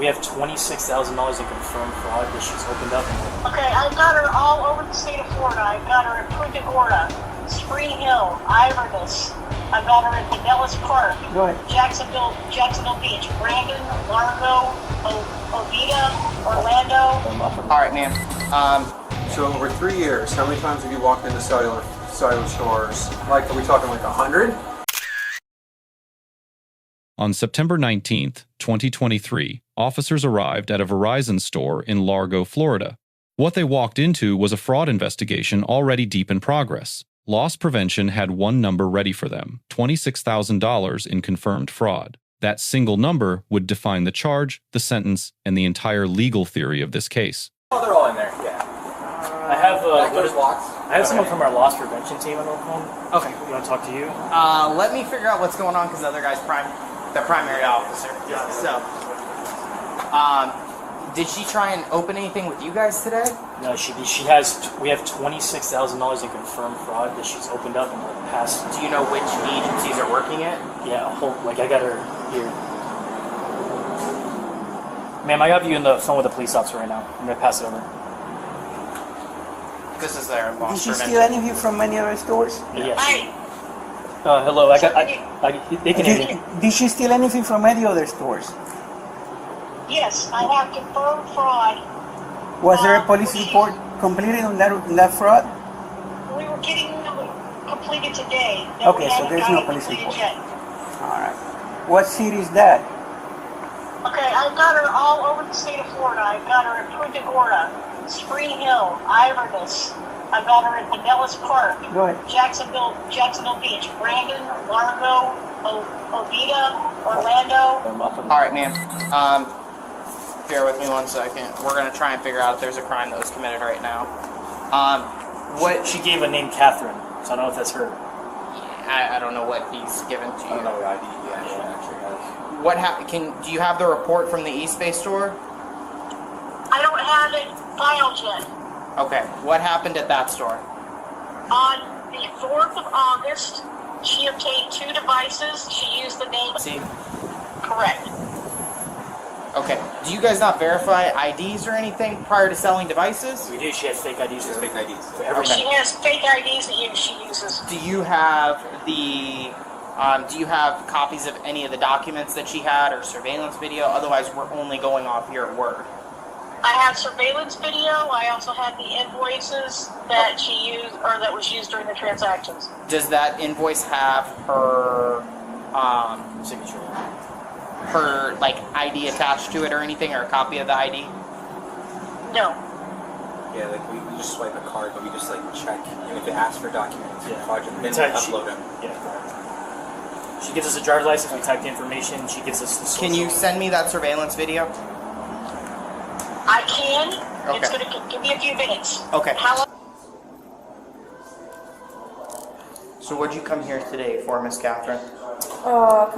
We have $26,000 in confirmed fraud that she's opened up. Okay, I've got her all over the state of Florida. I've got her in Punta Gorda, Spring Hill, Iverness. I've got her in Pinellas Park, Jacksonville Beach, Brandon, Largo, Oviedo, Orlando. All right, ma'am. So over 3 years, how many times have you walked into cellular stores? Like, are we talking like 100? On September 19th, 2023, officers arrived at a Verizon store in Largo, Florida. What they walked into was a fraud investigation already deep in progress. Loss prevention had one number ready for them: $26,000 in confirmed fraud. That single number would define the charge, the sentence, and the entire legal theory of this case. Oh, they're all in there, yeah. I have someone from our loss prevention team on the phone. Okay. You want to talk to you? Let me figure out what's going on because the other guy's the primary officer. Yeah. So, did she try and open anything with you guys today? No, we have $26,000 in confirmed fraud that she's opened up in the past. Do you know which agencies are working it? Yeah, I got her here. Ma'am, I have you in the phone with the police officer right now. I'm gonna pass it over. This is their loss Did she prevention. steal any of you from any other stores? Yes. Hi. Hello, they can hear me. Did she steal anything from any other stores? Yes, I have confirmed fraud. Was there a police report completed on that fraud? We were getting them completed today. Okay, so there's no police report. All right. What city is that? Okay, I've got her all over the state of Florida. I've got her in Punta Gorda, Spring Hill, Iverness. I've got her in Pinellas Park, Go ahead. Jacksonville Beach, Brandon, Largo, Oviedo, Orlando. All right, ma'am. Bear with me 1 second. We're gonna try and figure out if there's a crime that was committed right now. She gave a name Catherine, so I don't know if that's her. I don't know what he's given to you. I don't know the ID he actually has. What do you have the report from the East Bay store? I don't have it filed yet. Okay. What happened at that store? On the 4th of August, she obtained 2 devices. She used the name. See? Correct. Okay. Do you guys not verify IDs or anything prior to selling devices? We do. She has fake IDs. Fake IDs. She has fake IDs that she uses. Do you have do you have copies of any of the documents that she had or surveillance video? Otherwise, we're only going off your word. I have surveillance video. I also have the invoices that she used, or that was used during the transactions. Does that invoice have her Signature. her like ID attached to it or anything, or a copy of the ID? No. Yeah, like we just swipe a card, but we just like check, and if it asks for documents, then we upload them. Yeah. She gives us a driver's license. We type the information. She gives us the social. Can you send me that surveillance video? I can. Okay. It's going to give me a few minutes. Okay. How long? So what'd you come here today for, Miss Catherine? I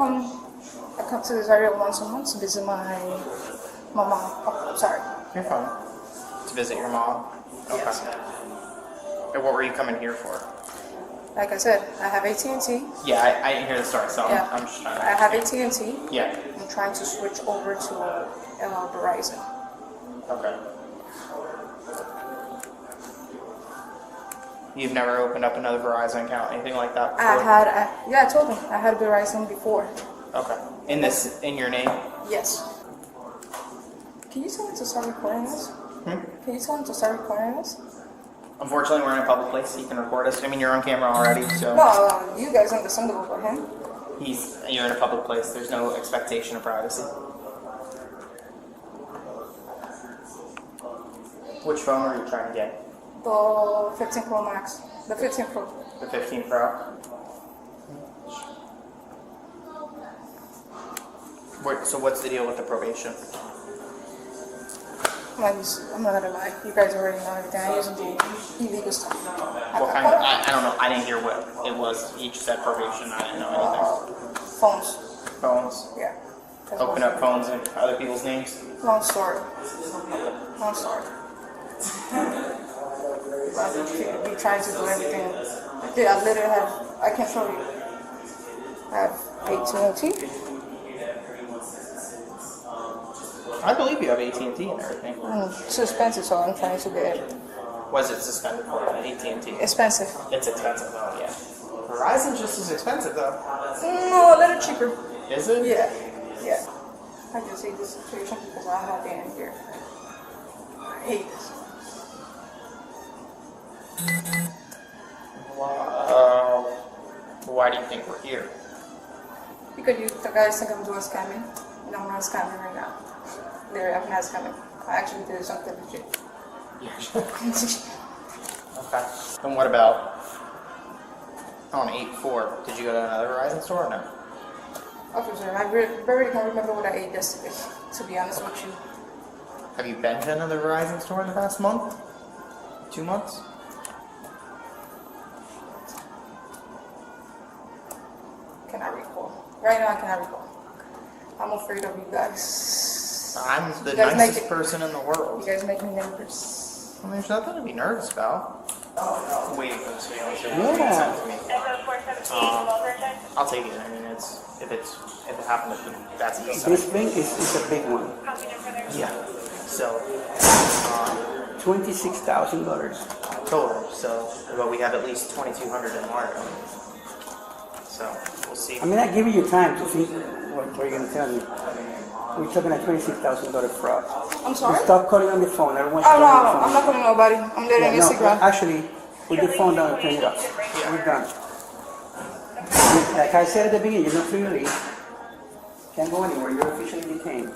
come to this area once a month to visit my mom. Oh, sorry. You're fine. To visit your mom? Okay. Yes. And what were you coming here for? Like I said, I have AT&T. Yeah, I didn't hear the start, so Yeah. I'm just trying to... I have AT&T. Yeah. I'm trying to switch over to Verizon. Okay. You've never opened up another Verizon account, anything like that before? I told him I had Verizon before. Okay. In your name? Yes. Can you tell him to start recording this? Hmm? Can you tell him to start recording this? Unfortunately, we're in a public place, so you can record us. I mean, you're on camera already, so... No, you guys understandable for him. You're in a public place. There's no expectation of privacy. Which phone are you trying to get? The 15 Pro Max. The 15 Pro. The 15 Pro? So what's the deal with the probation? I'm not gonna lie. You guys already know everything. I use the illegal stuff. What kind of... I don't know. I didn't hear what it was. Each said probation. I didn't know anything. Phones. Phones? Yeah. Open up phones in other people's names? Long story. Long story. I've been trying to do everything. I literally have, I can show you. I have AT&T. I believe you have AT&T and everything. It's expensive, so I'm trying to get it. Was it suspended for AT&T? Expensive. It's expensive, oh yeah. Verizon's just as expensive though. No, a little cheaper. Is it? Yeah. Yeah. I just hate this situation because I'm not being here. I hate this. Why do you think we're here? Because the guys think I'm doing scamming, and I'm not scamming right now. I'm not scamming. I actually did something legit. Okay. And what about on 8/4? Did you go to another Verizon store or no? Officer, I barely can remember what I ate yesterday, to be honest with you. Have you been to another Verizon store in the past month? 2 months? Cannot recall. Right now, I cannot recall. I'm afraid of you guys. I'm the You guys nicest person in the world. You guys make me nervous. Well, there's nothing to be nervous about. Waiting for the surveillance. Yeah. I'll take it. I mean, if it happens, that's a This thing is a big one. Yeah. So $26,000. total. So, but we have at least 2,200 in Largo. So we'll see. I mean, I give you time to think what you're going to tell me. We're talking a $26,000 fraud. I'm sorry? Stop calling on the phone. Everyone's Oh, calling no, on the phone. I'm not calling nobody. I'm letting Instagram. Actually, put the phone down and turn it off. We're done. Like I said at the beginning, you're not free to leave. Can't go anywhere. You're officially detained.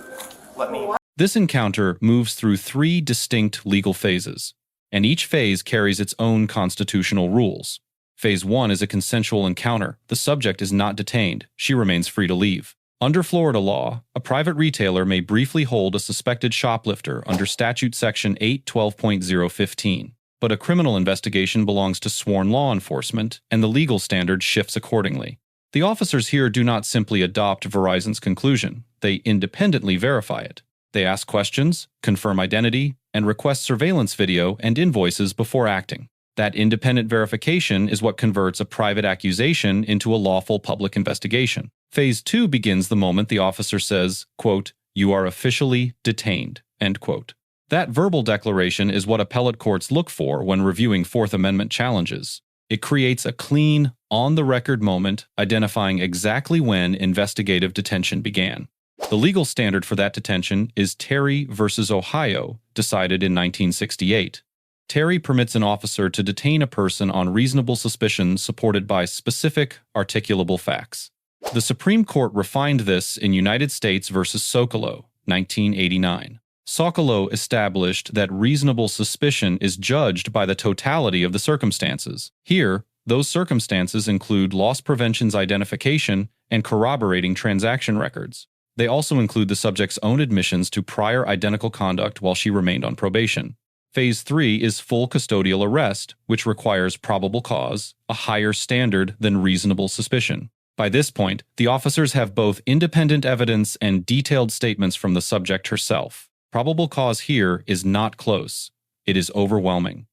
Let me. This encounter moves through 3 distinct legal phases, and each phase carries its own constitutional rules. Phase 1 is a consensual encounter. The subject is not detained. She remains free to leave. Under Florida law, a private retailer may briefly hold a suspected shoplifter under Statute Section 812.015, but a criminal investigation belongs to sworn law enforcement, and the legal standard shifts accordingly. The officers here do not simply adopt Verizon's conclusion. They independently verify it. They ask questions, confirm identity, and request surveillance video and invoices before acting. That independent verification is what converts a private accusation into a lawful public investigation. Phase 2 begins the moment the officer says, quote, "You are officially detained," end quote. That verbal declaration is what appellate courts look for when reviewing Fourth Amendment challenges. It creates a clean, on-the-record moment identifying exactly when investigative detention began. The legal standard for that detention is Terry v. Ohio, decided in 1968. Terry permits an officer to detain a person on reasonable suspicion supported by specific, articulable facts. The Supreme Court refined this in United States v. Socolow, 1989. Socolow established that reasonable suspicion is judged by the totality of the circumstances. Here, those circumstances include loss prevention's identification and corroborating transaction records. They also include the subject's own admissions to prior identical conduct while she remained on probation. Phase 3 is full custodial arrest, which requires probable cause, a higher standard than reasonable suspicion. By this point, the officers have both independent evidence and detailed statements from the subject herself. Probable cause here is not close. It is overwhelming.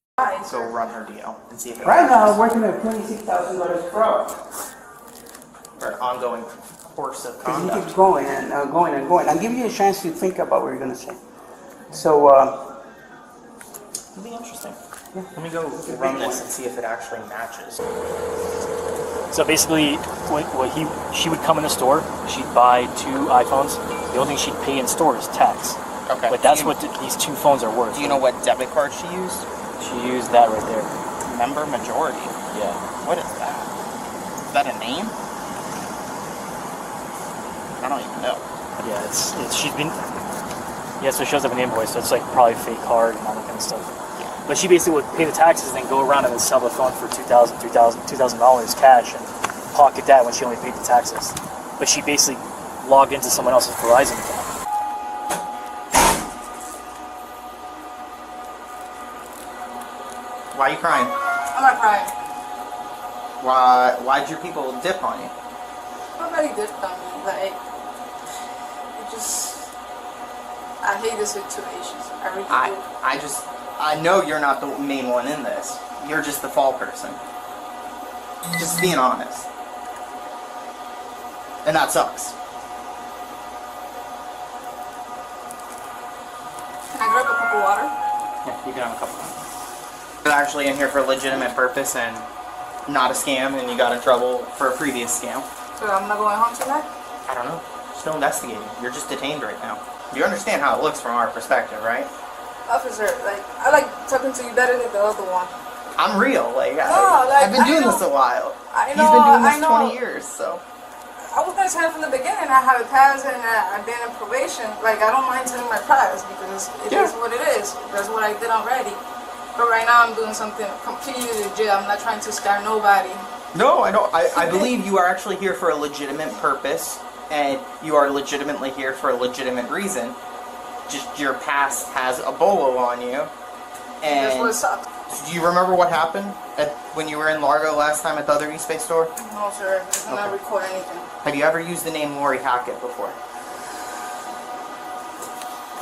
So run her deal and see if it Right now, I'm working at $26,000 fraud. for an ongoing course of Because you conduct. keep going and going and going. I'll give you a chance to think about what you're going to say. So, It'll be interesting. Let me go run this and see if it actually matches. So basically, she would come in the store, she'd buy 2 iPhones. The only thing she'd pay in store is tax. Okay. But that's what these 2 phones are worth. Do you know what debit card she used? She used that right there. Member majority. Yeah. What is that? Is that a name? I don't even know. Yeah, she's been. Yeah, so it shows up an invoice, so it's like probably a fake card and all that kind of stuff. But she basically would pay the taxes and then go around and then sell the phone for $2,000 cash and pocket that when she only paid the taxes. But she basically logged into someone else's Verizon account. Why are you crying? I'm not crying. Why'd your people dip on you? Nobody did on me. Like, I hate this situation. I really do. I know you're not the main one in this. You're just the fall person. Just being honest. And that sucks. Can I grab a cup of water? Yeah, you can have a couple. You're actually in here for a legitimate purpose and not a scam, and you got in trouble for a previous scam. So I'm not going home tonight? I don't know. Still investigating. You're just detained right now. You understand how it looks from our perspective, right? Officer, like, I like talking to you better than the other one. I'm real. I've been doing this a while. I He's know, been doing I this know. 20 years, so. I was gonna tell you from the beginning I have a pass and I've been in probation. Like, I don't mind telling my pass because it is what it is. That's what I did already. But right now I'm doing something completely legit. I'm not trying to scare nobody. No, I don't. I believe you are actually here for a legitimate purpose, and you are legitimately here for a legitimate reason. Just your past has a bolo on you. And That's what's up. do you remember what happened when you were in Largo last time at the other East Bay store? No, sir. I did not record anything. Have you ever used the name Lori Hackett before?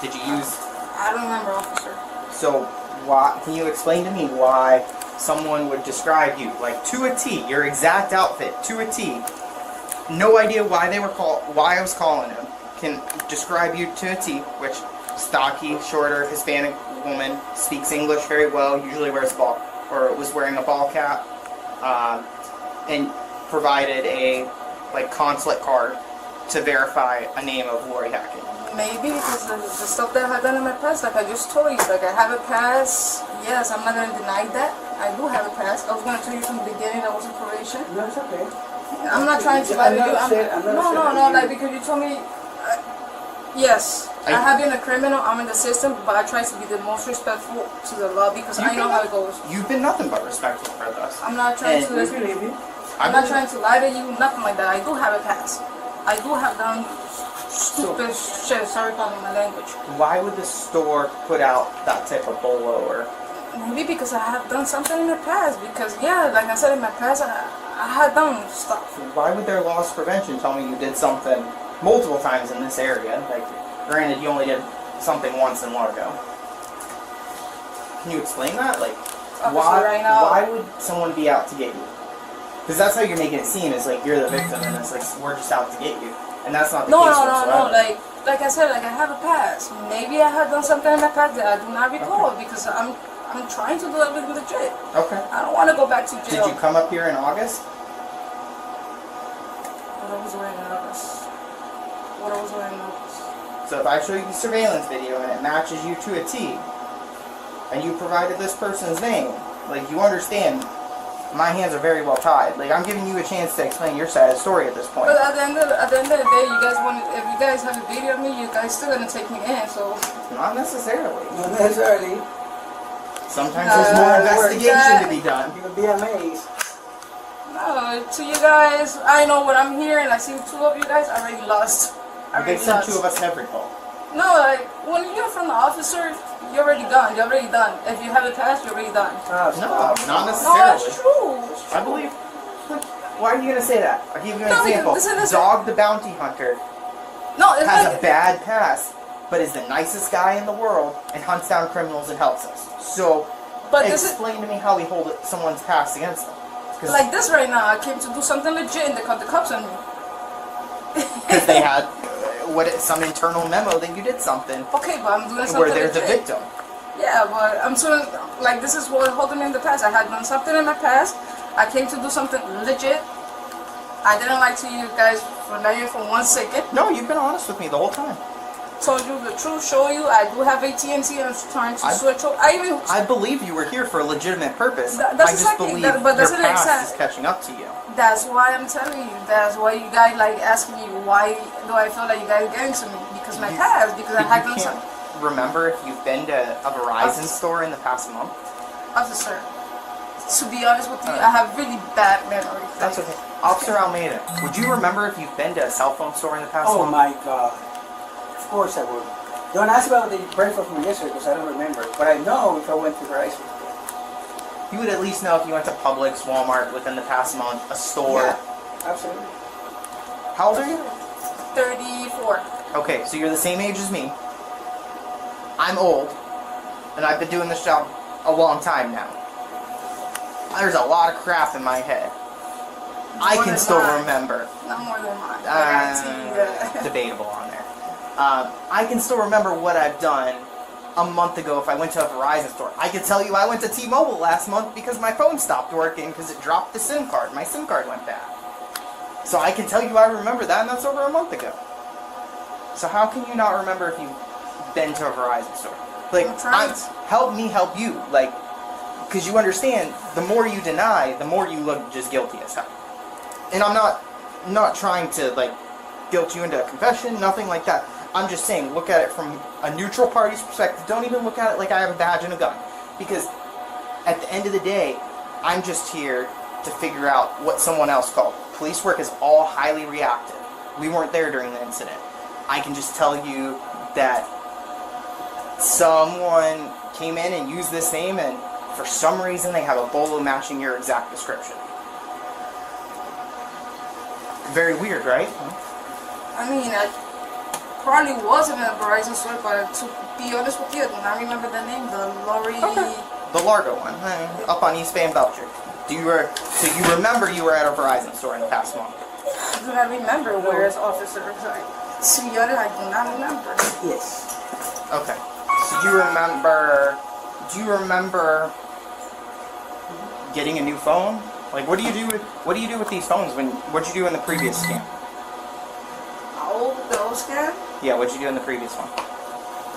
Did you use... I don't remember, officer. So, why? Can you explain to me why someone would describe you, like, to a T, your exact outfit, to a T, no idea why why I was calling him, can describe you to a T, which stocky, shorter, Hispanic woman, speaks English very well, usually wears was wearing a ball cap, and provided a consulate card to verify a name of Lori Hackett. Maybe because the stuff that I have done in my past, like I just told you, like I have a pass. Yes, I'm not going to deny that. I do have a pass. I was going to tell you from the beginning I was in probation. No, it's okay. I'm not trying to lie to you. No, like because you told me. Yes, I have been a criminal. I'm in the system, but I try to be the most respectful to the law because I know how it goes. You've been nothing but respectful for us. I'm not trying to. I'm not trying to lie to you. Nothing like that. I do have a pass. I do have done stupid shit. Sorry about my language. Why would the store put out that type of bolo or? Maybe because I have done something in the past. Because yeah, like I said in my past, I had done stuff. Why would their loss prevention tell me you did something multiple times in this area? Like, granted, you only did something once in Largo. Can you explain that? Like, why would someone be out to get you? Because that's how you're making it seem, is like you're the victim and it's like we're just out to get you. And that's not the case whatsoever. No. Like I said, like I have a past. Maybe I have done something in my past that I do not recall because I'm trying to do everything legit. Okay. I don't want to go back to jail. Did you come up here in August? What I was wearing in August. So if I show you the surveillance video and it matches you to a T, and you provided this person's name, like you understand, my hands are very well tied. Like I'm giving you a chance to explain your side of the story at this point. But at the end of the day, you guys if you guys have a video of me, you guys still gonna take me in. So not necessarily. Not necessarily. Sometimes there's more investigation to be done. You'll be amazed. No, to you guys, I know what I'm here, and I see two of you guys. I already lost. They sent two of us every call. No, like when you're from the officer, you're already done. You're already done. If you have a pass, you're already done. No, not necessarily. No, that's true. I believe. Why are you gonna say that? I'll give you an example. Listen. Dog the bounty hunter has a bad past, but is the nicest guy in the world and hunts down criminals and helps us. So, explain to me how we hold someone's past against them. Like this right now, I came to do something legit and they called the cops on me. Because they had some internal memo that you did something. Okay, but I'm doing something where they're legit. the victim. Yeah, but I'm doing, like this is what holding me in the past. I had done something in my past. I came to do something legit. I didn't lie to you guys for not even for 1 second. No, you've been honest with me the whole time. Told you the truth, show you. I do have AT&T. I'm trying to switch over. I believe you were here for a legitimate purpose. That's I just exactly, believe but your past is catching up to you. That's why I'm telling you. That's why you guys like asking me why do I feel like you guys are getting to me because my past because I had done something. Remember if you've been to a Verizon store in the past month? Officer, to be honest with you, I have really bad memory. That's okay. Officer Almeida, would you remember if you've been to a cell phone store in the past month? Oh my God. Of course I would. Don't ask about the breakfast from yesterday because I don't remember. But I know if I went to Verizon. You would at least know if you went to Publix, Walmart within the past month, a store. Yeah, absolutely. How old are you? 34. Okay, so you're the same age as me. I'm old, and I've been doing this job a long time now. There's a lot of crap in my head. I can still remember. Not more than mine. I guarantee you that. Debatable on there. I can still remember what I've done a month ago if I went to a Verizon store. I could tell you I went to T-Mobile last month because my phone stopped working because it dropped the SIM card. My SIM card went bad. So I can tell you I remember that, and that's over a month ago. So how can you not remember if you've been to a Verizon store? Like, help me help you. Like, because you understand, the more you deny, the more you look just guilty as hell. And I'm not trying to, like, guilt you into a confession, nothing like that. I'm just saying, look at it from a neutral party's perspective. Don't even look at it like I have a badge and a gun. Because at the end of the day, I'm just here to figure out what someone else called. Police work is all highly reactive. We weren't there during the incident. I can just tell you that someone came in and used this name, and for some reason they have a bolo matching your exact description. Very weird, right? I mean, I probably wasn't in a Verizon store, but to be honest with you, I do not remember the name. The Lori... Okay. The Largo one, up on East Bay and Belcher. So you remember you were at a Verizon store in the past month? I do not remember where's officer. To be honest, I do not remember. Yes. Okay. So do you remember getting a new phone? Like, what do you do with these phones? What'd you do in the previous scam? Oh, the old scam? Yeah, what'd you do in the previous one?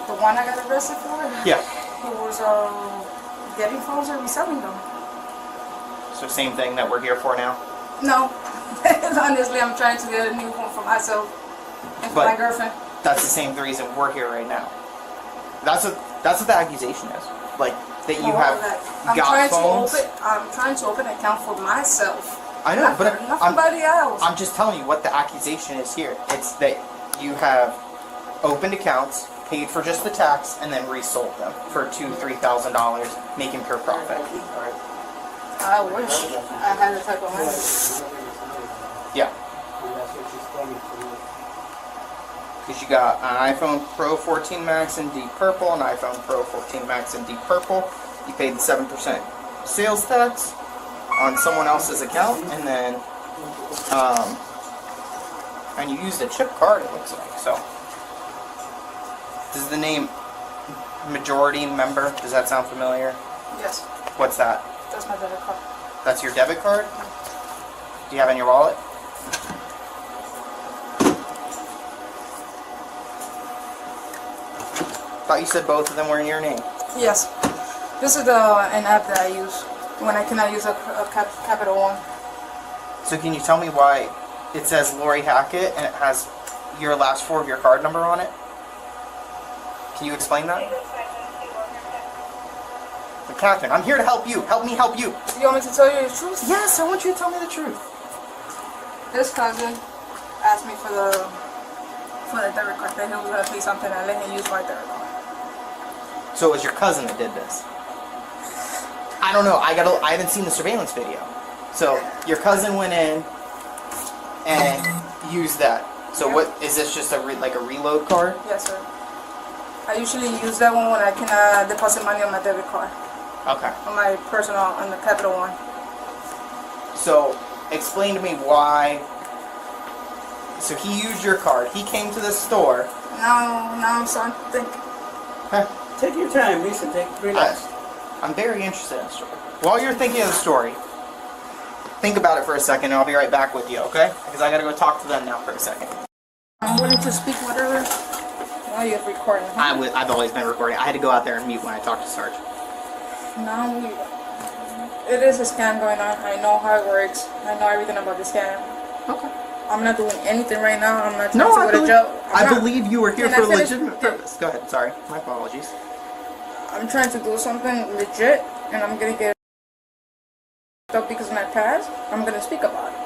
The one I got arrested for? Yeah. It was getting phones and reselling them. So same thing that we're here for now? No. Honestly, I'm trying to get a new phone for myself and for my girlfriend. That's the same reason we're here right now. That's what the accusation is. Like, that you have got phones. I'm trying to open an account for myself. I know, not for somebody else. I'm just telling you what the accusation is here. It's that you have opened accounts, paid for just the tax, and then resold them for $2,000-$3,000, making pure profit. I wish I had the type of money. Yeah. Because you got an iPhone Pro 14 Max in deep purple, an iPhone Pro 14 Max in deep purple. You paid the 7% sales tax on someone else's account, and then and you used a chip card, it looks like. So, does the name Majority Member, does that sound familiar? Yes. What's that? That's my debit card. That's your debit card? Do you have it in your wallet? Thought you said both of them were in your name. Yes. This is an app that I use when I cannot use a Capital One. So can you tell me why it says Lori Hackett and it has your last four of your card number on it? Can you explain that? But Catherine, I'm here to help you. Help me help you. You want me to tell you the truth? Yes, I want you to tell me the truth. This cousin asked me for the debit card. That he was going to pay something and let him use my debit card. So it was your cousin that did this? I don't know. I haven't seen the surveillance video. So your cousin went in and used that. So what is this? Just like a reload card? Yes, sir. I usually use that one when I can deposit money on my debit card. Okay. On my personal, on the Capital One. So explain to me why. So he used your card. He came to the store. Now I'm starting to think. Huh. Take your time, listen, relax. I'm very interested in the story. While you're thinking of the story, think about it for a second and I'll be right back with you, okay? Because I gotta go talk to them now for a second. I'm willing to speak whatever. Now you're recording. Huh? I've always been recording. I had to go out there and mute when I talked to Sarge. Now it is a scam going on. I know how it works. I know everything about the scam. Okay. I'm not doing anything right now. I'm not trying to go to jail. I believe you were here for a legitimate purpose. Go ahead. Sorry. My apologies. I'm trying to do something legit, and I'm gonna get up because of my past. I'm gonna speak about it.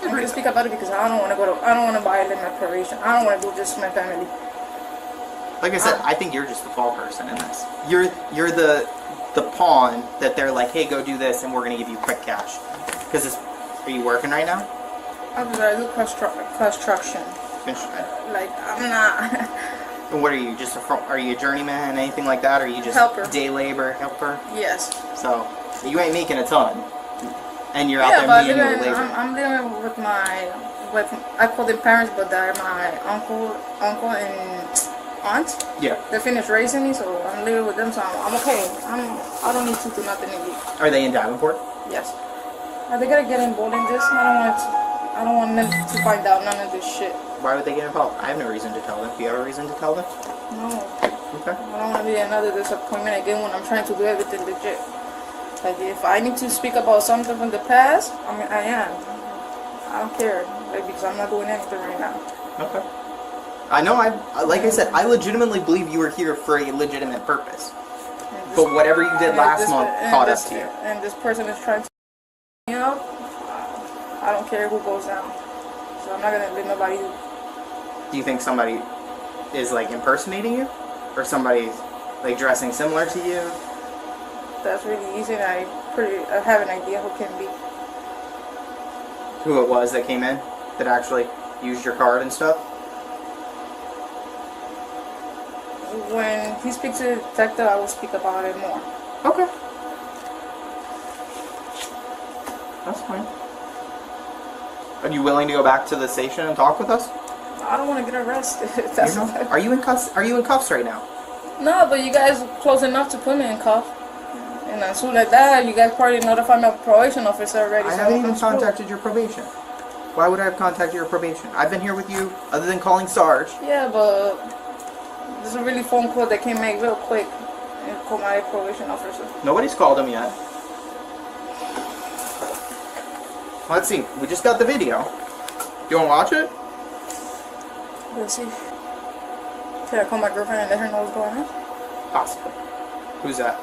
I'm gonna speak about it because I don't want to violate my probation. I don't want to do this to my family. Like I said, I think you're just the fall person in this. You're the pawn that they're like, hey, go do this, and we're gonna give you quick cash. Because are you working right now? I do construction. Like I'm not. And what are you? Are you a journeyman, anything like that? Or are you just helper? Day labor helper? Yes. So you ain't making a ton, and you're out there meeting your labor. I'm living with I call them parents, but they're my uncle and aunt. Yeah. They finished raising me, so I'm living with them, so I'm okay. I don't need to do nothing to you. Are they in Davenport? Yes. Are they gonna get involved in this? I don't want them to find out none of this shit. Why would they get involved? I have no reason to tell them. Do you have a reason to tell them? No. Okay. I don't want to be another disappointment again when I'm trying to do everything legit. Like, if I need to speak about something from the past, I mean, I am. I don't care, like, because I'm not doing anything right now. Okay. I know, like I said, I legitimately believe you were here for a legitimate purpose. But whatever you did last month caught up to you. And this person is trying to, you know, I don't care who goes down. So I'm not going to let nobody. Do you think somebody is, like, impersonating you? Or somebody, like, dressing similar to you? That's really easy, and I have an idea who can be. Who it was that came in? That actually used your card and stuff? When he speaks to the detective, I will speak about it more. Okay. That's fine. Are you willing to go back to the station and talk with us? I don't want to get arrested. Are you in cuffs? Are you in cuffs right now? No, but you guys are close enough to put me in cuff. And as soon as that, you guys probably notified my probation officer already. I haven't even contacted your probation. Why would I have contacted your probation? I've been here with you, other than calling Sarge. Yeah, but there's a really phone call that can make real quick and call my probation officer. Nobody's called him yet. Let's see. We just got the video. You want to watch it? Let's see. Should I call my girlfriend and let her know what's going on? Possibly. Who's that?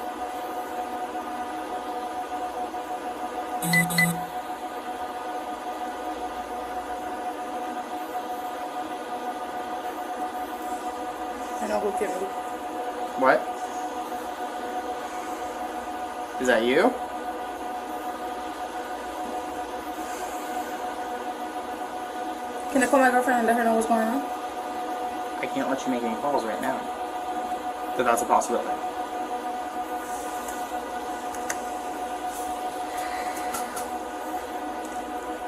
I know who can be. What? Is that you? Can I call my girlfriend and let her know what's going on? I can't let you make any calls right now. But that's a possibility.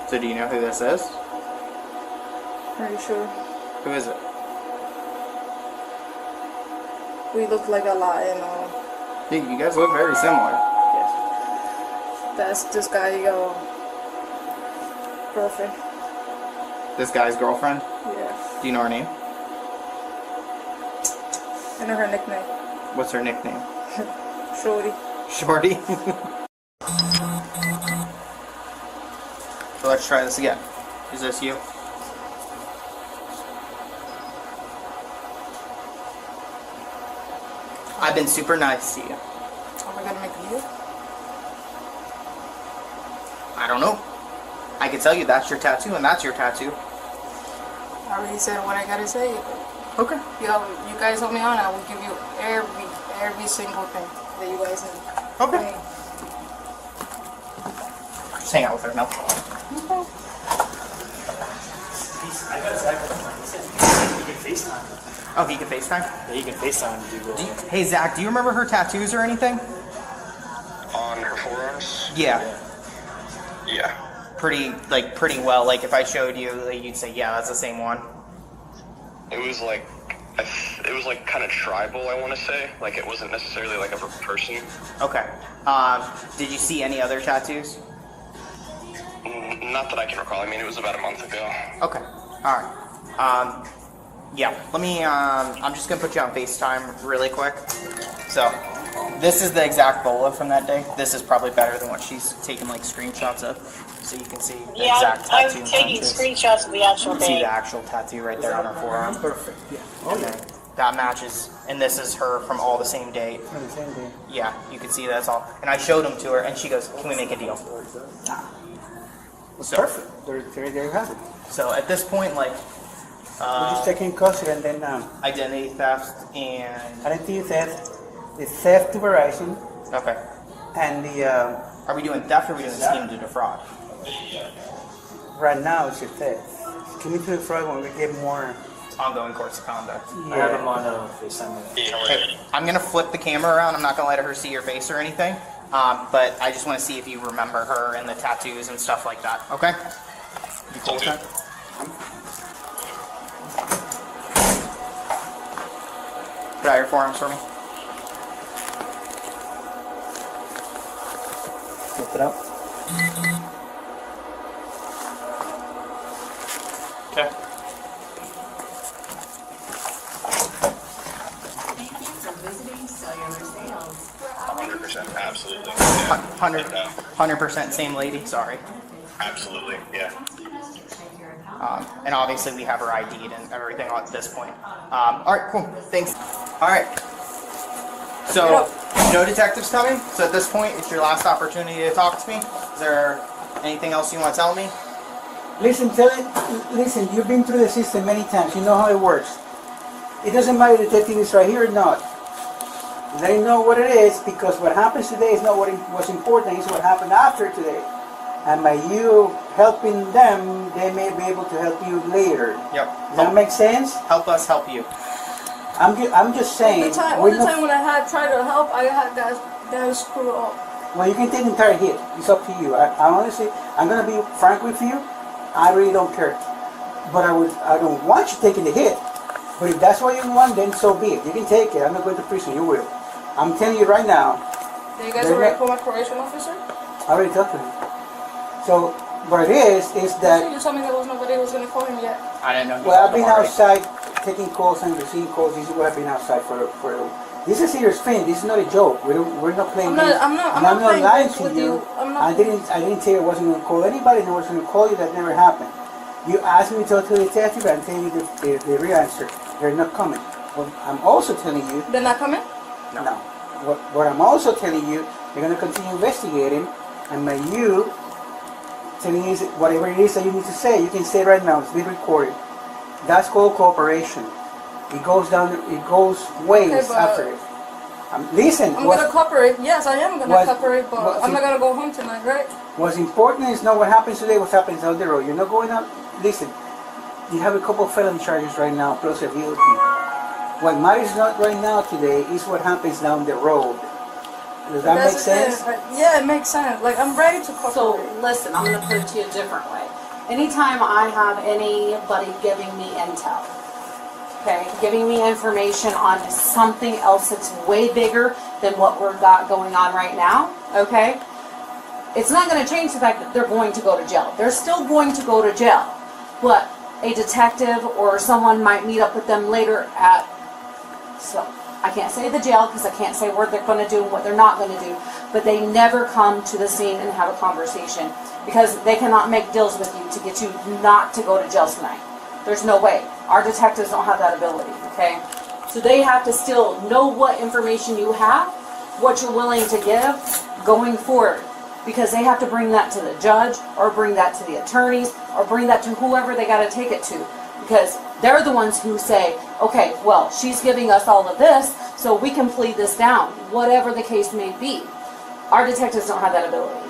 So do you know who this is? Are you sure? Who is it? We look like a lot, and Dude, you guys look very similar. yes. That's this guy, your girlfriend. This guy's girlfriend? Yeah. Do you know her name? I know her nickname. What's her nickname? Shorty. Shorty? So let's try this again. Is this you? I've been super nice to you. Am I gonna make a deal? I don't know. I can tell you that's your tattoo and that's your tattoo. I already said what I gotta say. Okay. You guys help me on, I will give you every single thing that you guys need. Okay. Just hang out with her now. I got Zach. He said he can FaceTime. Oh, he can FaceTime? Yeah, he can FaceTime. Hey, Zach, do you remember her tattoos or anything? On her forearms? Yeah. Yeah. Pretty well. Like, if I showed you, like, you'd say, yeah, that's the same one. It was like kind of tribal, I want to say. Like, it wasn't necessarily like of a person. Okay. Did you see any other tattoos? Not that I can recall. I mean, it was about a month ago. Okay. Alright. Yeah, let me, I'm just gonna put you on FaceTime really quick. So, this is the exact bola from that day. This is probably better than what she's taking, like, screenshots of. So you can see the exact tattoo. I'm taking screenshots of the actual You can see day. the actual tattoo right there on her forearm. Perfect. Yeah. Oh, yeah. That matches, and this is her from all the same date. On the same day. Yeah, you can see that's all. And I showed them to her, and she goes, "Can we make a deal?" So, Perfect. There you have it. so at this point, like, We'll just take in custody and then identity theft and identity theft, the theft to Verizon, okay. and the Are we doing theft or are we doing scheme to defraud? right now it's a theft. Can we do it Friday when we get more? Ongoing course of conduct. I have him on FaceTime. Okay, I'm gonna flip the camera around. I'm not gonna let her see your face or anything. But I just want to see if you remember her and the tattoos and stuff like that. Okay? You cool with that? Put out your forearms for me. Lift it up. Okay. Thank you for visiting Cellular Sales. 100%, absolutely. 100% same lady, sorry. Absolutely, yeah. And obviously we have her ID'd and everything at this point. Alright, cool, thanks. Alright. So, no detectives coming, so at this point it's your last opportunity to talk to me. Is there anything else you want to tell me? Listen, listen, you've been through the system many times. You know how it works. It doesn't matter if the detective is right here or not. They know what it is, because what happens today is not what was important, it's what happened after today. And by you helping them, they may be able to help you later. Yep. Does that make sense? Help us help you. I'm just saying. All the time when I had tried to help, I had guys screw up. Well, you can take the entire hit. It's up to you. I honestly, I'm gonna be frank with you. I really don't care. But I don't want you taking the hit. But if that's what you want, then so be it. You can take it. I'm not going to prison. You will. I'm telling you right now. Did you guys already call my probation officer? I already talked to him. So what it is that. You told me there was nobody who was going to call him yet. I didn't know. Well, I've been outside taking calls and receiving calls. This is what I've been outside for. This is a serious thing. This is not a joke. We're not playing games. I'm not lying to you. I didn't tell you I wasn't going to call anybody, and I wasn't going to call you. That never happened. You asked me to talk to the detective, and I'm telling you the real answer. They're not coming. Well, I'm also telling you. They're not coming? No. What I'm also telling you, they're going to continue investigating, and by you telling you whatever it is that you need to say, you can say right now. It's being recorded. That's called cooperation. It goes down. It goes ways after it. Listen. I'm gonna cooperate. Yes, I am gonna cooperate, but I'm not gonna go home tonight, right? What's important is not what happens today. What happens down the road. You're not going out. Listen. You have a couple of felony charges right now, plus a VOP. What matters not right now today is what happens down the road. Does that make sense? Yeah, it makes sense. Like, I'm ready to cooperate. So, listen, I'm going to put it to you a different way. Anytime I have anybody giving me intel, okay, giving me information on something else that's way bigger than what we've got going on right now, okay, it's not going to change the fact that they're going to go to jail. They're still going to go to jail. But a detective or someone might meet up with them later at, so I can't say the jail because I can't say what they're going to do and what they're not going to do, but they never come to the scene and have a conversation because they cannot make deals with you to get you not to go to jail tonight. There's no way. Our detectives don't have that ability, okay? So they have to still know what information you have, what you're willing to give going forward, because they have to bring that to the judge or bring that to the attorneys or bring that to whoever they got to take it to, because they're the ones who say, okay, well, she's giving us all of this, so we can plead this down, whatever the case may be. Our detectives don't have that ability.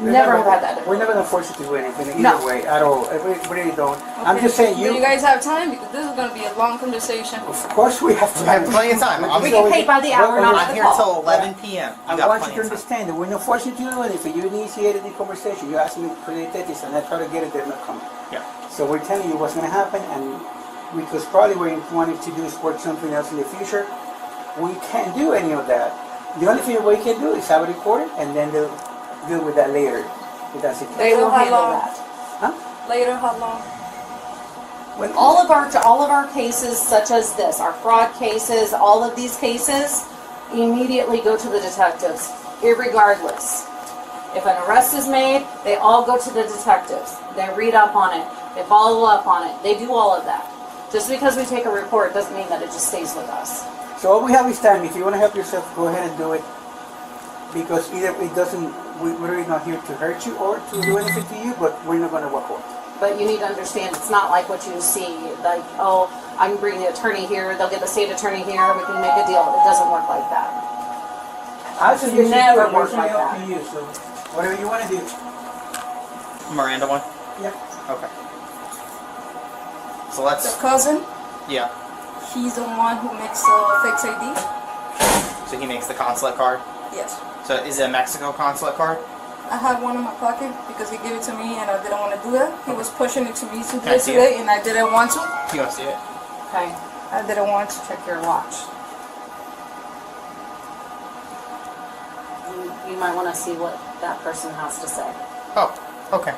Never have had that ability. We're never going to force you to do anything either No. way at all. We really don't. Okay. I'm just saying Do you guys have time? Because this is going to be a long conversation. Of course we have time. We have plenty of time. We get paid by the hour, not I'm by the here call. till 11 p.m. I want you to understand that we're not forcing you to do anything. You initiated the conversation. You asked me for the detectives, and I try to get it. They're not coming. Yeah. So we're telling you what's going to happen, and because probably what you wanted to do is work something else in the future. We can't do any of that. The only thing we can do is have it recorded, and then they'll deal with that later. If that's the case. They will How handle long? that. Huh? Later, how long? When All of our cases, such as this, our fraud cases, all of these cases, immediately go to the detectives, irregardless. If an arrest is made, they all go to the detectives. They read up on it. They follow up on it. They do all of that. Just because we take a report doesn't mean that it just stays with us. So all we have is time. If you want to help yourself, go ahead and do it. Because either it doesn't, we're really not here to hurt you or to do anything to you, but we're not going to walk away. But you need to understand, it's not like what you see, like, oh, I can bring the attorney here, they'll get the state attorney here, we can make a deal. It doesn't work like that. I suggest Never you work like up that. to you, so whatever you want to do. Miranda one? Yeah. Okay. So The let's, cousin, yeah. he's the one who makes fake ID. So he makes the consulate card. Yes. So is it a Mexico consulate card? I have one in my pocket because he gave it to me and I didn't want to do that. He was pushing it to me to do Can I it see today and I didn't want to. You want to see it? Okay. I didn't want to check your watch. You might want to see what that person has to say. Oh, okay.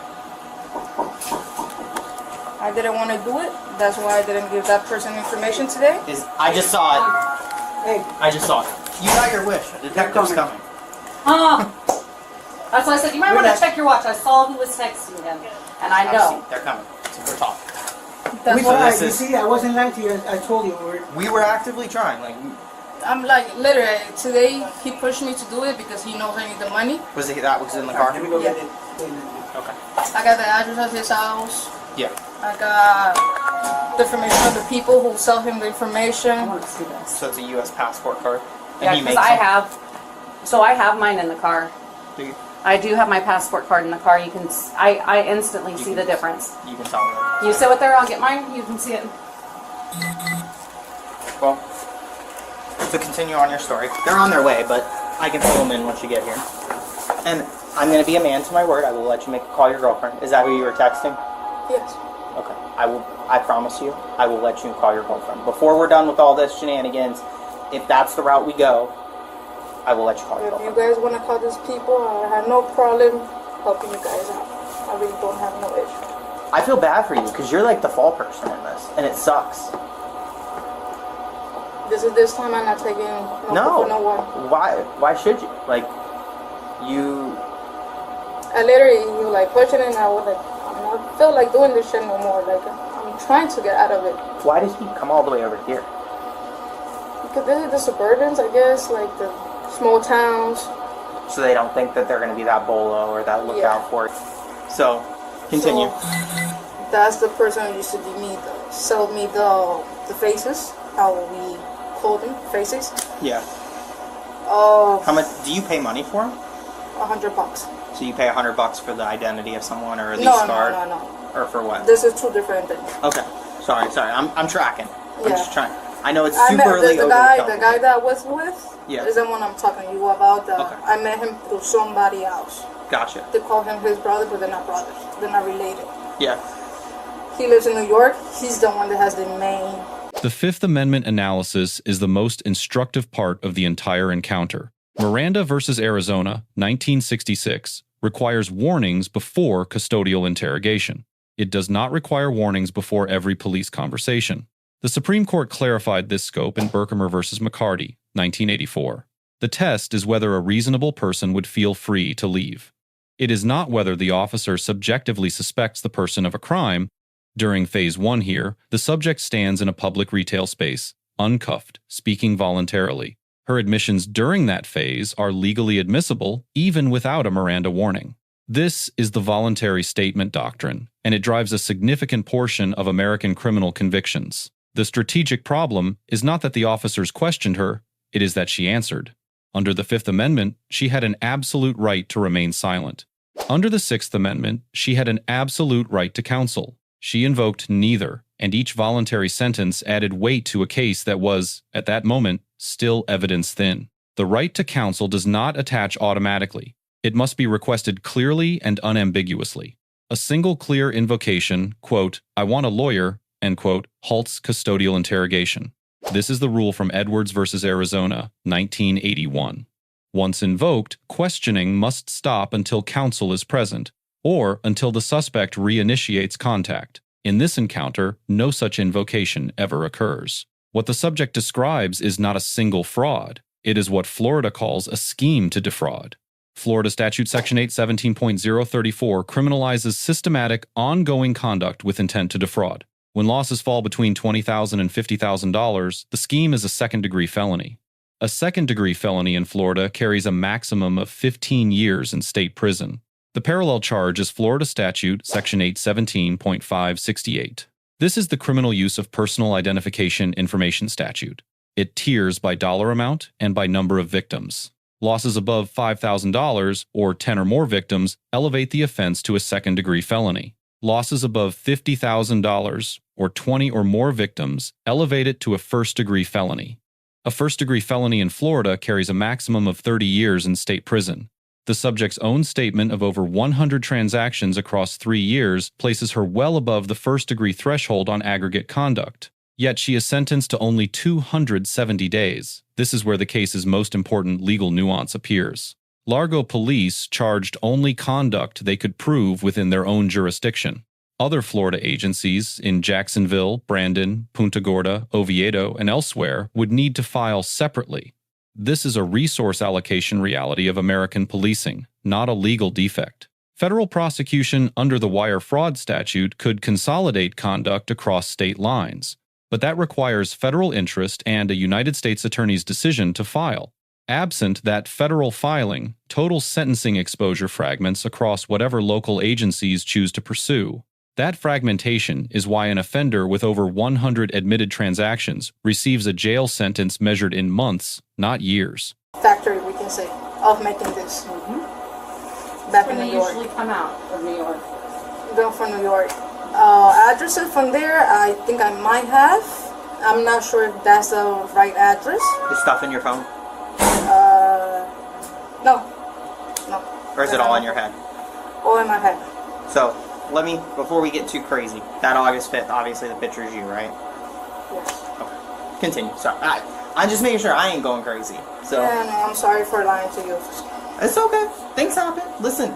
I didn't want to do it. That's why I didn't give that person information today. I just saw it. Hey, I just saw it. You got your wish. The detective's coming. That's why I said you might want to check your watch. I saw who was texting him, and I know. They're coming. So we're talking. That's So why this you is- see, I wasn't lying to you. I told you. We were actively trying. Like, I'm like, literally, today he pushed me to do it because he knows I need the money. was it that was in the car? Let me go Yeah. get it. Okay. I got the address of his house. Yeah. I got the information of the people who sell him the I information. want to see this. So it's a U.S. passport card. And Yeah, he because makes I them. have. So I have mine in the car. Do you, I do have my passport card in the car. You can. I instantly see the difference. you can tell me. You sit with there. I'll get mine. You can see it. Well, to continue on your story, they're on their way, but I can fill them in once you get here. And I'm going to be a man to my word. I will let you call your girlfriend. Is that who you were texting? Yes. Okay. I promise you, I will let you call your girlfriend. Before we're done with all this shenanigans, if that's the route we go, I will let you call your If you girlfriend. guys want to call these people, I have no problem helping you guys out. I really don't have no issue. I feel bad for you because you're like the fall person in this, and it sucks. This time I'm not taking no for no one. Why should you? Like, you... I literally, you like pushing it and I was like, I don't feel like doing this shit no more. Like, I'm trying to get out of it. Why did he come all the way over here? Because this is the suburbans, I guess, like the small towns. So they don't think that they're going to be that bolo or that lookout for it. So, continue. So, that's the person who used to be me, sell me the faces, how we call them, faces. Yeah. Of How much do you pay money for them? $100. So you pay $100 for the identity of someone or a lease No, card? no. Or for what? This is two different things. Okay. Sorry. I'm tracking. I'm Yeah. just trying. I know it's I met super early. the guy that I was with. Yeah. Is the one I'm talking to you about. Okay. I met him through somebody else. Gotcha. They call him his brother, but they're not brothers. They're not related. Yeah. He lives in New York. He's the one that has the main. The Fifth Amendment analysis is the most instructive part of the entire encounter. Miranda versus Arizona, 1966, requires warnings before custodial interrogation. It does not require warnings before every police conversation. The Supreme Court clarified this scope in Berkemer versus McCarty, 1984. The test is whether a reasonable person would feel free to leave. It is not whether the officer subjectively suspects the person of a crime. During Phase 1 here, the subject stands in a public retail space, uncuffed, speaking voluntarily. Her admissions during that phase are legally admissible, even without a Miranda warning. This is the voluntary statement doctrine, and it drives a significant portion of American criminal convictions. The strategic problem is not that the officers questioned her, it is that she answered. Under the Fifth Amendment, she had an absolute right to remain silent. Under the Sixth Amendment, she had an absolute right to counsel. She invoked neither, and each voluntary sentence added weight to a case that was, at that moment, still evidence thin. The right to counsel does not attach automatically. It must be requested clearly and unambiguously. A single clear invocation, quote, "I want a lawyer," end quote, halts custodial interrogation. This is the rule from Edwards versus Arizona, 1981. Once invoked, questioning must stop until counsel is present, or until the suspect reinitiates contact. In this encounter, no such invocation ever occurs. What the subject describes is not a single fraud. It is what Florida calls a scheme to defraud. Florida Statute Section 817.034 criminalizes systematic, ongoing conduct with intent to defraud. When losses fall between $20,000 and $50,000, the scheme is a second-degree felony. A second-degree felony in Florida carries a maximum of 15 years in state prison. The parallel charge is Florida Statute Section 817.568. This is the criminal use of personal identification information statute. It tiers by dollar amount and by number of victims. Losses above $5,000 or 10 or more victims elevate the offense to a second-degree felony. Losses above $50,000 or 20 or more victims elevate it to a first-degree felony. A first-degree felony in Florida carries a maximum of 30 years in state prison. The subject's own statement of over 100 transactions across 3 years places her well above the first-degree threshold on aggregate conduct. Yet she is sentenced to only 270 days. This is where the case's most important legal nuance appears. Largo Police charged only conduct they could prove within their own jurisdiction. Other Florida agencies in Jacksonville, Brandon, Punta Gorda, Oviedo, and elsewhere would need to file separately. This is a resource allocation reality of American policing, not a legal defect. Federal prosecution under the wire fraud statute could consolidate conduct across state lines, but that requires federal interest and a United States attorney's decision to file. Absent that federal filing, total sentencing exposure fragments across whatever local agencies choose to pursue. That fragmentation is why an offender with over 100 admitted transactions receives a jail sentence measured in months, not years. Factory, we can say, of making this. Back in When New they York. usually come out of New York. Going from New York. Addresses from there, I think I might have. I'm not sure if that's the right address. Is stuff in your phone? No. No. Or is it all in your head? All in my head. So, let me, before we get too crazy, that August 5th, obviously the picture is you, right? Yes. Okay. Continue. Sorry. I'm just making sure I ain't going crazy. So. Yeah, no, I'm sorry for lying to you. It's okay. Things happen. Listen,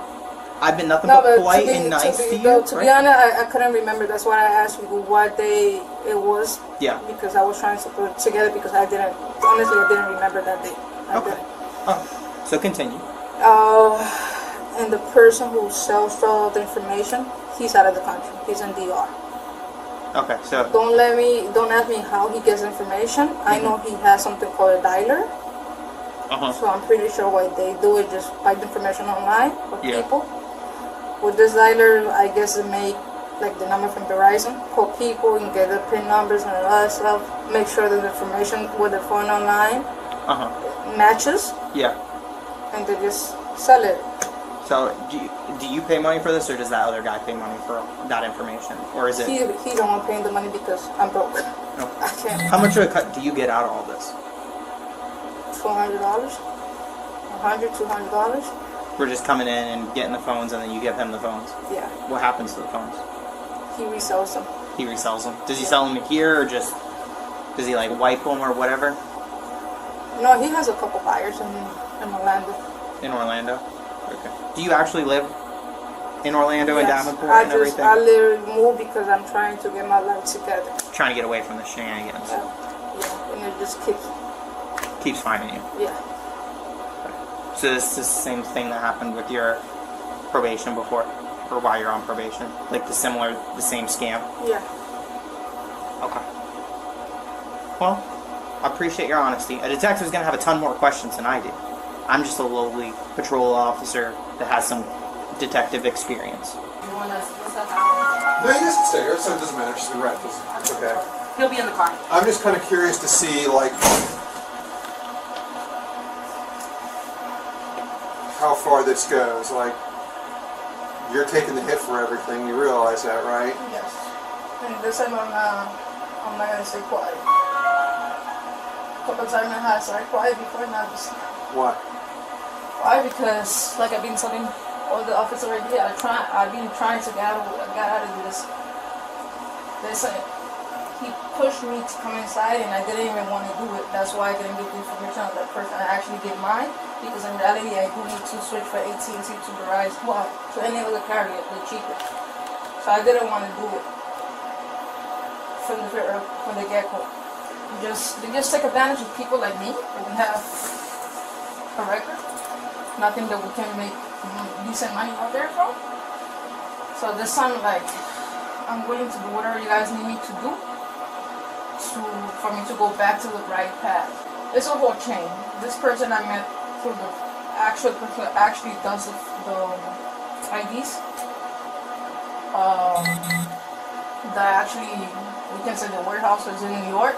I've been nothing but polite and nice to you. To be honest, I couldn't remember. That's why I asked you what day it was. Yeah. Because I was trying to put it together because I didn't remember that day. I Okay. didn't. Oh, so continue. And the person who sells all the information, he's out of the country. He's in DR. Okay, so. Don't ask me how he gets information. I know he has something called a dialer. So I'm pretty sure what they do is just find information online for people. With this dialer, I guess it make like the number from Verizon, call people and get the PIN numbers and all that stuff. Make sure that the information with the phone online matches. Yeah. And they just sell it. So do you pay money for this, or does that other guy pay money for that information, or is it? He don't want to pay the money because I'm broke. No. I can't. How much of a cut do you get out of all this? $400, $200. We're just coming in and getting the phones, and then you give him the phones. Yeah. What happens to the phones? He resells them. He resells them. Does he sell them here, or just does he like wipe them or whatever? No, he has a couple buyers in Orlando. In Orlando. Okay. Do you actually live in Orlando and Davenport and everything? I literally moved because I'm trying to get my life together. Trying to get away from the shenanigans. Yeah, and it just keeps finding you. Yeah. So this is the same thing that happened with your probation before, or while you're on probation, like the same scam. Yeah. Okay. Well, I appreciate your honesty. A detective's gonna have a ton more questions than I do. I'm just a lowly patrol officer that has some detective experience. You want us to step out? No, you guys can stay here. So it doesn't matter. Just be right. It's okay. He'll be in the car. I'm just kind of curious to see, like, how far this goes. Like, you're taking the hit for everything. You realize that, right? Yes. And this time I'm not gonna stay quiet. A couple times I had to stay quiet before, now just. Why? Why? Because, like I've been telling all the officers right here, I've been trying to get out of this. He pushed me to come inside, and I didn't even want to do it. That's why I didn't give the information on that person. I actually gave mine, because in reality, I do need to switch from AT&T to Verizon, well, to any other carrier, the cheaper. So I didn't want to do it from the get-go. They just take advantage of people like me, and we have a record, nothing that we can make decent money out there from. So this time, like, I'm willing to do whatever you guys need me to do for me to go back to the right path. It's a whole chain. This person I met through the actual person that actually does the IDs. That actually, we can say the warehouse was in New York.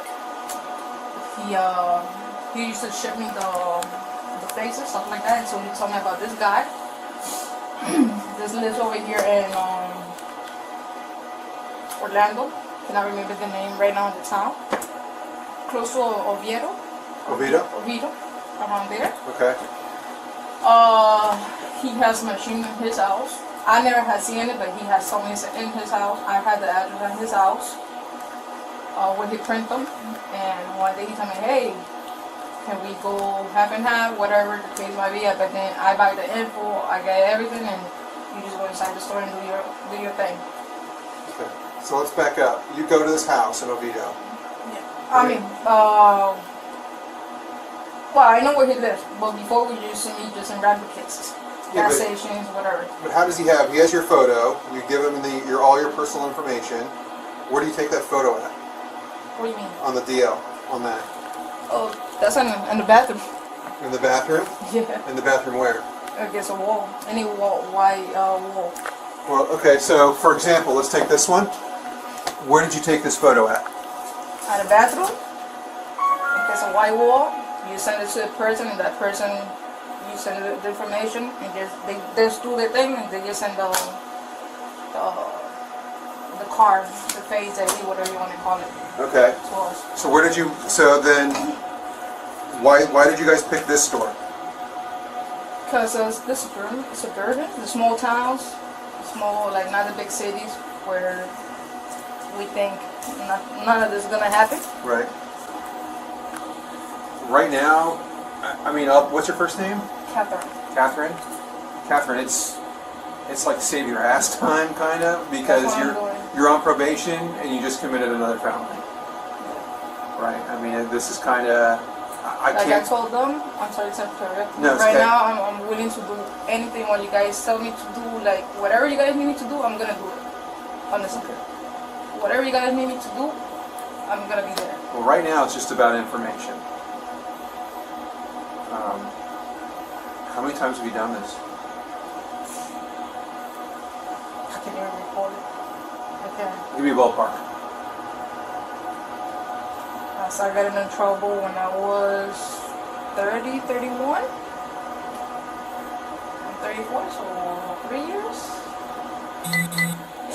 He used to ship me the faces, stuff like that, and so he told me about this guy. This lives over here in Orlando. Cannot remember the name right now in the town. Close to Oviedo. Oviedo? Oviedo, around there. Okay. He has a machine in his house. I never had seen it, but he has told me it's in his house. I had the address in his house. when he print them, and one day he told me, hey, can we go half and half, whatever the case might be. But then I buy the info, I get everything, and you just go inside the store and do your thing. Okay. So let's back up. You go to this house in Oviedo. Yeah. I mean, well, I know where he lives, but before we used to meet just in random cases. Yeah, Gas stations, whatever. But how does he have? He has your photo. You give him all your personal information. Where do you take that photo at? What do you mean? On the DL, on that. Oh, that's in the bathroom. In the bathroom? Yeah. In the bathroom where? Against a wall. Any wall, white wall. Well, okay. So, for example, let's take this one. Where did you take this photo at? At the bathroom. Against a white wall. You send it to the person, and that person, you send the information, and they just do their thing, and they just send the card, the face ID, whatever you want to call it. Okay. To us. So where did you? So then, why did you guys pick this store? Because the suburban, the small towns, small, like not the big cities where we think none of this is gonna happen. Right. Right now, I mean, what's your first name? Catherine. Catherine. Catherine, it's like save your ass time, kind of, because That's what I'm doing. you're on probation and you just committed another felony. Right. I mean, this is kind of. I Like can't. I told them, I'm sorry to interrupt. No, it's right okay. now, I'm willing to do anything what you guys tell me to do. Like whatever you guys need me to do, I'm gonna do it. Honestly, whatever you guys need me to do, I'm gonna be there. Well, right now it's just about information. How many times have you done this? I can even record it. Okay. Give me a ballpark. So I got in trouble when I was 30, 31. I'm 34, so 3 years.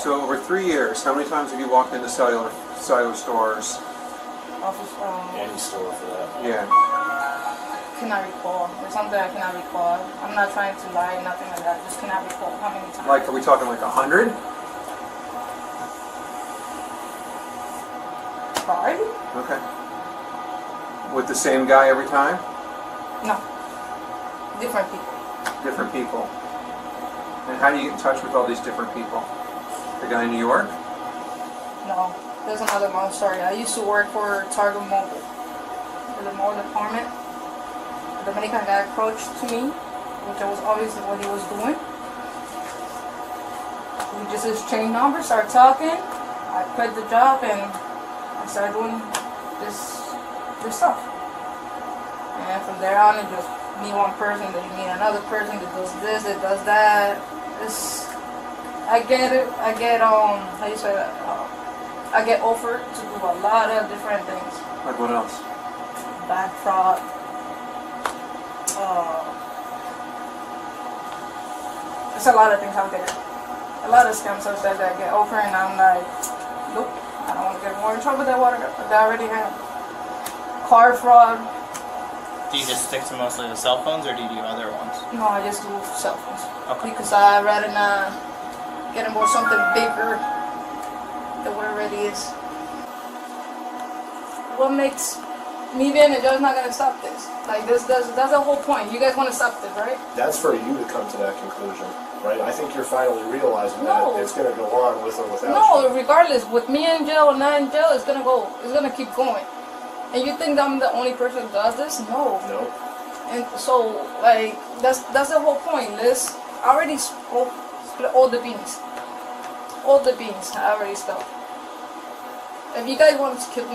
So over 3 years, how many times have you walked into cellular stores? Office, Any store for that. Yeah. cannot recall. There's something I cannot recall. I'm not trying to lie, nothing like that. Just cannot recall how many times. Like, are we talking like 100? Five? Okay. With the same guy every time? No. Different people. Different people. And how do you get in touch with all these different people? The guy in New York? No. There's another long story. I used to work for Target Mobile. For the mobile department. The Dominican guy approached to me, which was obviously what he was doing. We just exchanged numbers, started talking. I quit the job and I started doing this stuff. And from there on, it just meet one person, then you meet another person that does this, that does that. I get offered to do a lot of different things. Like what else? Bank fraud. There's a lot of things out there. A lot of scams out there that get offered, and I'm like, nope, I don't want to get more in trouble than what I already have. Car fraud. Do you just stick to mostly the cell phones, or do you do other ones? No, I just do cell phones. Okay. Because I'd rather not get involved something bigger than what it already is. What makes me being a judge not gonna stop this? Like that's the whole point. You guys want to stop this, right? That's for you to come to that conclusion, right? I think you're finally realizing No. that it's going to go on with or without No, you. regardless, with me in jail or not in jail, it's gonna go. It's gonna keep going. And you think I'm the only person who does this? No. No. And so, like, that's the whole point. I already split all the beans. All the beans I already spilled. If you guys want to keep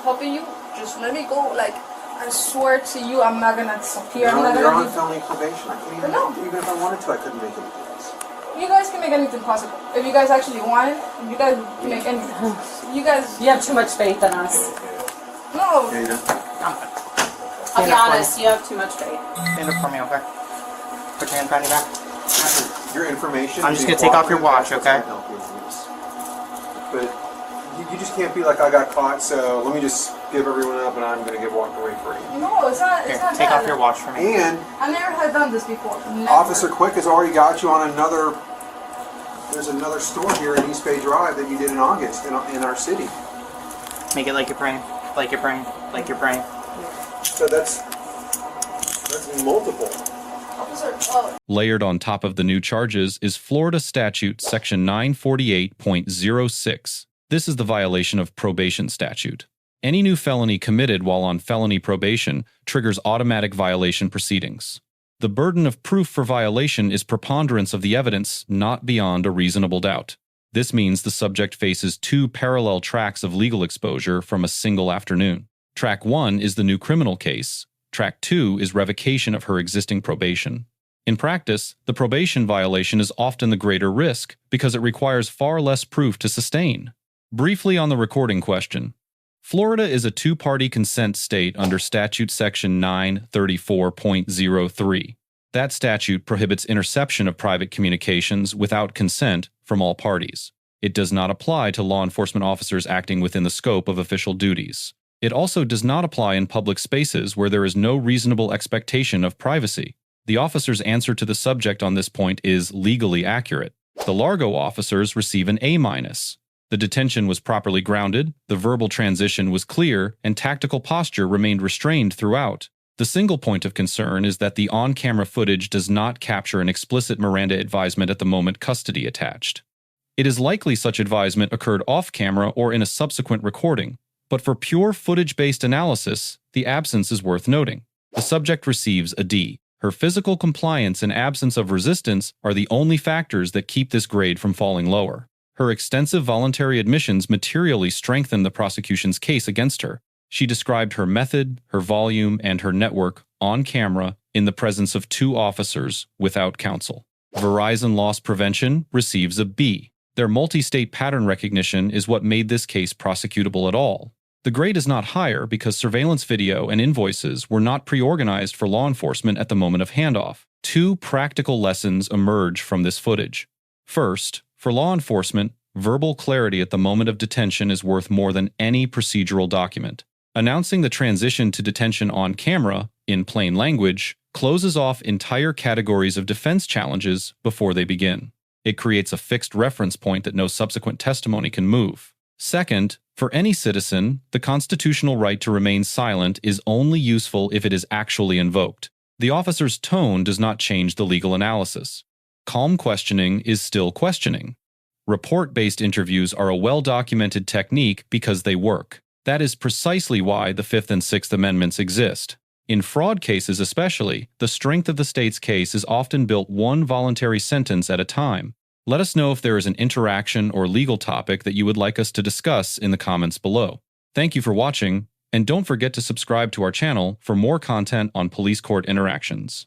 helping you, just let me go. Like, I swear to you, I'm not gonna disappear. I'm not You're on gonna felony probation. I couldn't No. even if I wanted to, I couldn't make anything else. You guys can make anything possible. If you guys actually want it, you guys can make anything. You guys, You have too much faith in us. no. Yeah, you do. I'll be honest, you have too much faith. Stand up for me, okay? Put your hand behind your back. Your information. I'm just be gonna take off your watch, cooperative, okay? that's gonna help you with this. But you just can't be like, I got caught, so let me just give everyone up and I'm gonna get walked away free. No, it's not. Here, It's not take that. off your watch for me. And I never had done this before. Never. Officer Quick has already got you on another there's another store here in East Bay Drive that you did in August in our city. Make it like you're praying. Like you're praying. Like you're praying. So that's multiple. Layered on top of the new charges is Florida Statute Section 948.06. This is the violation of probation statute. Any new felony committed while on felony probation triggers automatic violation proceedings. The burden of proof for violation is preponderance of the evidence, not beyond a reasonable doubt. This means the subject faces 2 parallel tracks of legal exposure from a single afternoon. Track 1 is the new criminal case. Track 2 is revocation of her existing probation. In practice, the probation violation is often the greater risk because it requires far less proof to sustain. Briefly on the recording question. Florida is a 2-party consent state under Statute Section 934.03. That statute prohibits interception of private communications without consent from all parties. It does not apply to law enforcement officers acting within the scope of official duties. It also does not apply in public spaces where there is no reasonable expectation of privacy. The officer's answer to the subject on this point is legally accurate. The Largo officers receive an A-. The detention was properly grounded, the verbal transition was clear, and tactical posture remained restrained throughout. The single point of concern is that the on-camera footage does not capture an explicit Miranda advisement at the moment custody attached. It is likely such advisement occurred off-camera or in a subsequent recording, but for pure footage-based analysis, the absence is worth noting. The subject receives a D. Her physical compliance and absence of resistance are the only factors that keep this grade from falling lower. Her extensive voluntary admissions materially strengthen the prosecution's case against her. She described her method, her volume, and her network on camera in the presence of 2 officers without counsel. Verizon Loss Prevention receives a B. Their multi-state pattern recognition is what made this case prosecutable at all. The grade is not higher because surveillance video and invoices were not pre-organized for law enforcement at the moment of handoff. 2 practical lessons emerge from this footage. First, for law enforcement, verbal clarity at the moment of detention is worth more than any procedural document. Announcing the transition to detention on camera, in plain language, closes off entire categories of defense challenges before they begin. It creates a fixed reference point that no subsequent testimony can move. Second, for any citizen, the constitutional right to remain silent is only useful if it is actually invoked. The officer's tone does not change the legal analysis. Calm questioning is still questioning. Report-based interviews are a well-documented technique because they work. That is precisely why the 5th and 6th Amendments exist. In fraud cases especially, the strength of the state's case is often built one voluntary sentence at a time. Let us know if there is an interaction or legal topic that you would like us to discuss in the comments below. Thank you for watching, and don't forget to subscribe to our channel for more content on police court interactions.